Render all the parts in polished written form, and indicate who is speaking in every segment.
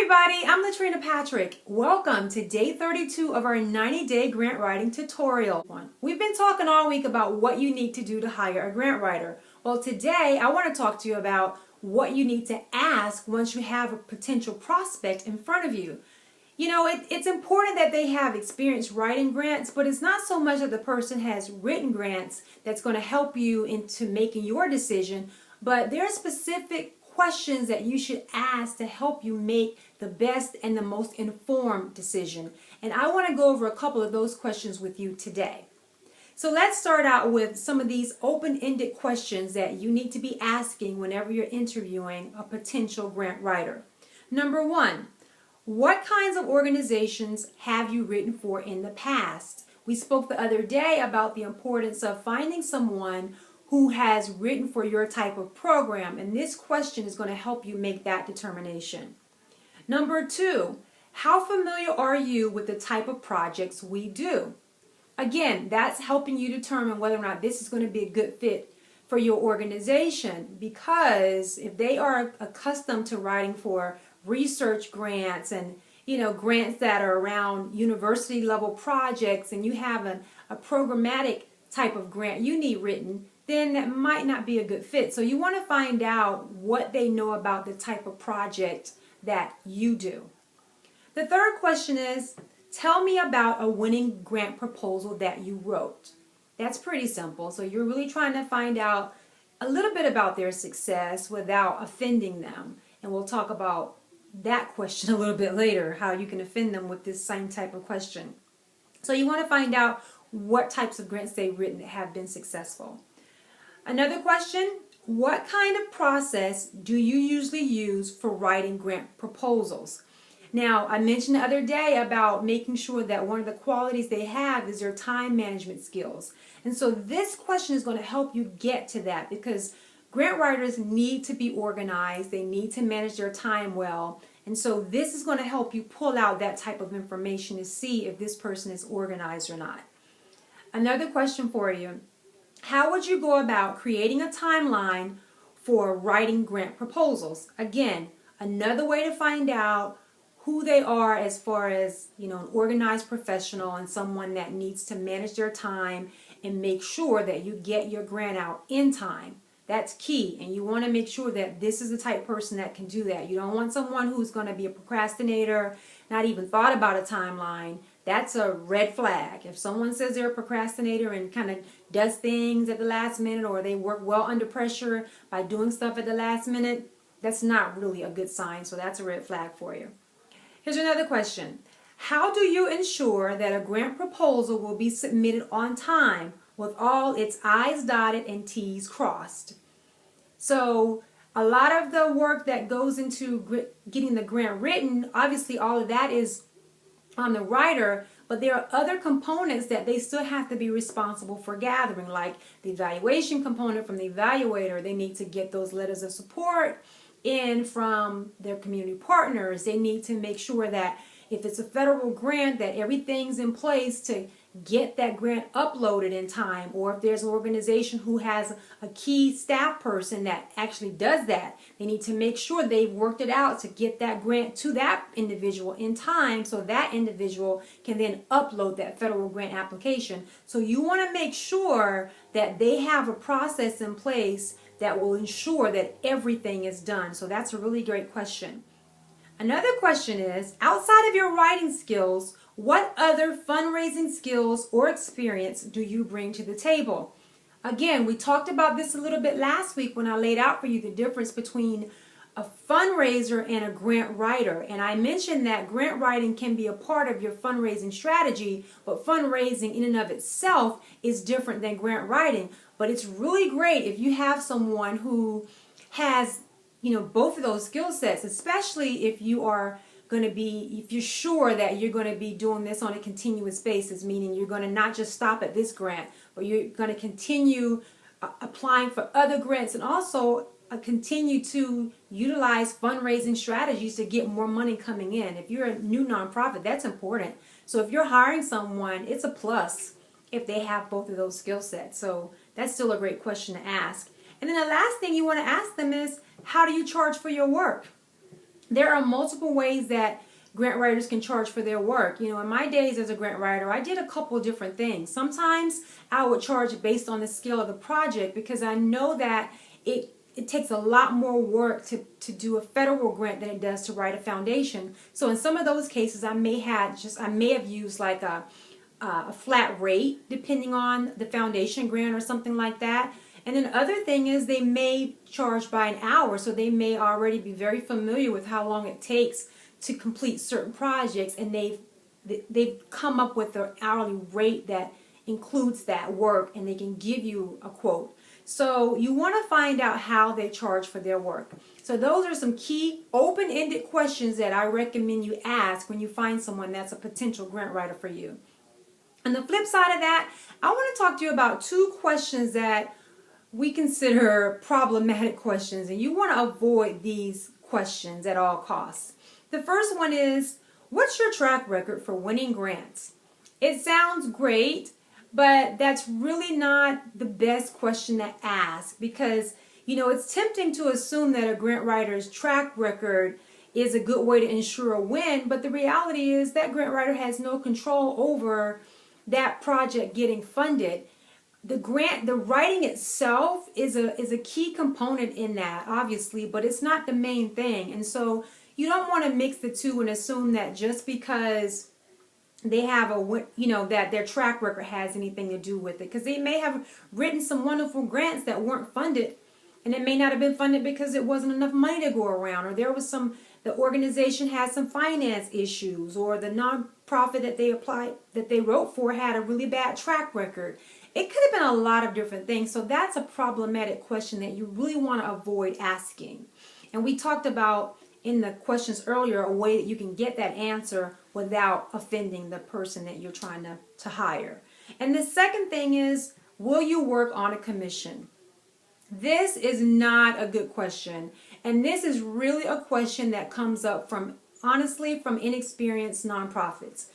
Speaker 1: everybody, I'm Latrina Patrick. Welcome to day 32 of our 90-day grant writing tutorial. We've been talking all week about what you need to do to hire a grant writer. Well, today I want to talk to you about what you need to ask once you have a potential prospect in front of you. You know, it's important that they have experience writing grants, but it's not so much that the person has written grants that's going to help you into making your decision, but there are specific questions that you should ask to help you make the best and the most informed decision. And I want to go over a couple of those questions with you today. So let's start out with some of these open-ended questions that you need to be asking whenever you're interviewing a potential grant writer. Number one, what kinds of organizations have you written for in the past? We spoke the other day about the importance of finding someone who has written for your type of program, and this question is going to help you make that determination. Number two, how familiar are you with the type of projects we do? Again, that's helping you determine whether or not this is going to be a good fit for your organization, because if they are accustomed to writing for research grants and grants that are around university level projects, and you have a programmatic type of grant you need written, then that might not be a good fit. So you want to find out what they know about the type of project that you do. The third question is, tell me about a winning grant proposal that you wrote. That's pretty simple. So you're really trying to find out a little bit about their success without offending them. And we'll talk about that question a little bit later, how you can offend them with this same type of question. So you want to find out what types of grants they've written that have been successful. Another question, what kind of process do you usually use for writing grant proposals? Now, I mentioned the other day about making sure that one of the qualities they have is their time management skills. And so this question is going to help you get to that, because grant writers need to be organized. They need to manage their time well. And so this is going to help you pull out that type of information to see if this person is organized or not. Another question for you. How would you go about creating a timeline for writing grant proposals? Again, another way to find out who they are as far as, an organized professional and someone that needs to manage their time and make sure that you get your grant out in time. That's key, and you want to make sure that this is the type of person that can do that. You don't want someone who's going to be a procrastinator, not even thought about a timeline. That's a red flag. If someone says they're a procrastinator and kind of does things at the last minute, or they work well under pressure by doing stuff at the last minute, that's not really a good sign, so that's a red flag for you. Here's another question. How do you ensure that a grant proposal will be submitted on time with all its I's dotted and T's crossed? So a lot of the work that goes into getting the grant written, obviously all of that is on the writer, but there are other components that they still have to be responsible for gathering, like the evaluation component from the evaluator. They need to get those letters of support in from their community partners. They need to make sure that if it's a federal grant, that everything's in place to get that grant uploaded in time, or if there's an organization who has a key staff person that actually does that, they need to make sure they've worked it out to get that grant to that individual in time, so that individual can then upload that federal grant application. So you want to make sure that they have a process in place that will ensure that everything is done. So that's a really great question. Another question is, outside of your writing skills, what other fundraising skills or experience do you bring to the table? Again, we talked about this a little bit last week when I laid out for you the difference between a fundraiser and a grant writer. And I mentioned that grant writing can be a part of your fundraising strategy, but fundraising in and of itself is different than grant writing. But it's really great if you have someone who has both of those skill sets, especially if you're sure that you're going to be doing this on a continuous basis, meaning you're going to not just stop at this grant, but you're going to continue applying for other grants, and also continue to utilize fundraising strategies to get more money coming in. If you're a new nonprofit, that's important. So if you're hiring someone, it's a plus if they have both of those skill sets. So that's still a great question to ask. And then the last thing you want to ask them is, how do you charge for your work? There are multiple ways that grant writers can charge for their work. You know, in my days as a grant writer, I did a couple of different things. Sometimes I would charge based on the scale of the project because I know that it takes a lot more work to do a federal grant than it does to write a foundation. So in some of those cases, I may have used like a flat rate depending on the foundation grant or something like that. And then the other thing is they may charge by an hour, so they may already be very familiar with how long it takes to complete certain projects, and they've come up with an hourly rate that includes that work, and they can give you a quote. So you want to find out how they charge for their work. So those are some key open-ended questions that I recommend you ask when you find someone that's a potential grant writer for you. On the flip side of that, I want to talk to you about two questions that we consider problematic questions, and you want to avoid these questions at all costs. The first one is, what's your track record for winning grants? It sounds great, but that's really not the best question to ask because, you know, it's tempting to assume that a grant writer's track record is a good way to ensure a win, but the reality is that grant writer has no control over that project getting funded. The writing itself is a key component in that, obviously, but it's not the main thing. And so you don't want to mix the two and assume that just because they have that their track record has anything to do with it, because they may have written some wonderful grants that weren't funded, and it may not have been funded because it wasn't enough money to go around, or the organization had some finance issues, or the nonprofit that they wrote for had a really bad track record. It could have been a lot of different things. So that's a problematic question that you really want to avoid asking. And we talked about in the questions earlier a way that you can get that answer without offending the person that you're trying to hire. And the second thing is, will you work on a commission? This is not a good question. And this is really a question that comes up honestly from inexperienced nonprofits.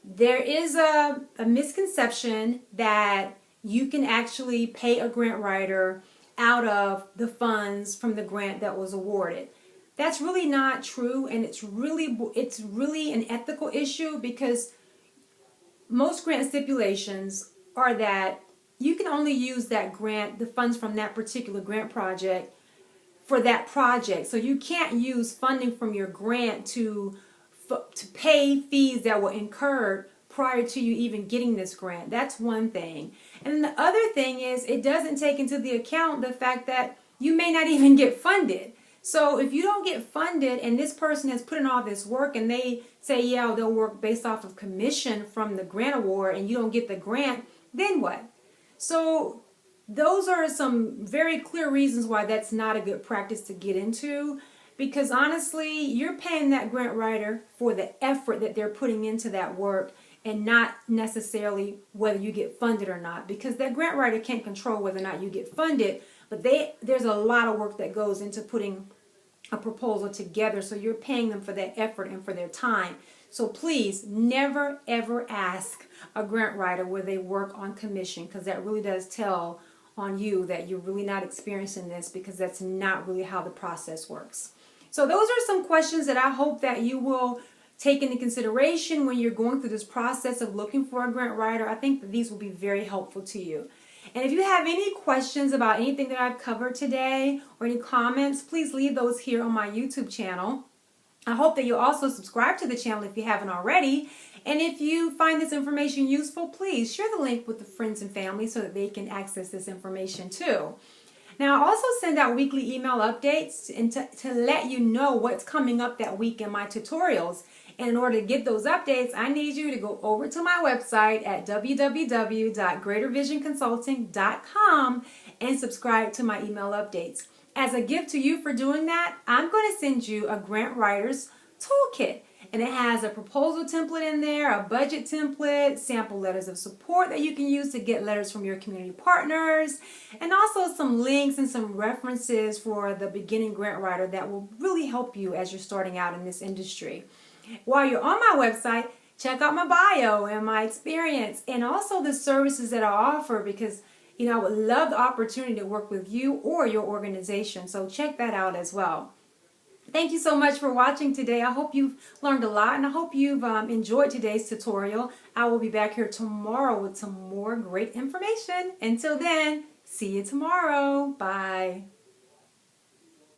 Speaker 1: There is a misconception that you can actually pay a grant writer out of the funds from the grant that was awarded. That's really not true, and it's really an ethical issue because most grant stipulations are that you can only use that grant, the funds from that particular grant project, for that project. So you can't use funding from your grant to pay fees that were incurred prior to you even getting this grant. That's one thing. And the other thing is, it doesn't take into the account the fact that you may not even get funded. So if you don't get funded and this person has put in all this work and they say, yeah, they'll work based off of commission from the grant award, and you don't get the grant, then what? So those are some very clear reasons why that's not a good practice to get into. Because honestly, you're paying that grant writer for the effort that they're putting into that work, and not necessarily whether you get funded or not. Because that grant writer can't control whether or not you get funded, but there's a lot of work that goes into putting a proposal together. So you're paying them for that effort and for their time. So please never ever ask a grant writer where they work on commission, because that really does tell on you that you're really not experiencing this, because that's not really how the process works. So those are some questions that I hope that you will take into consideration when you're going through this process of looking for a grant writer. I think that these will be very helpful to you. And if you have any questions about anything that I've covered today or any comments, please leave those here on my YouTube channel. I hope that you'll also subscribe to the channel if you haven't already. And if you find this information useful, please share the link with the friends and family so that they can access this information too. Now, I also send out weekly email updates and to let you know what's coming up that week in my tutorials. And in order to get those updates, I need you to go over to my website at www.greatervisionconsulting.com and subscribe to my email updates. As a gift to you for doing that, I'm going to send you a grant writer's toolkit. And it has a proposal template in there, a budget template, sample letters of support that you can use to get letters from your community partners, and also some links and some references for the beginning grant writer that will really help you as you're starting out in this industry. While you're on my website, check out my bio and my experience and also the services that I offer, because I would love the opportunity to work with you or your organization. So check that out as well. Thank you so much for watching today. I hope you've learned a lot and I hope you've enjoyed today's tutorial. I will be back here tomorrow with some more great information. Until then, see you tomorrow. Bye.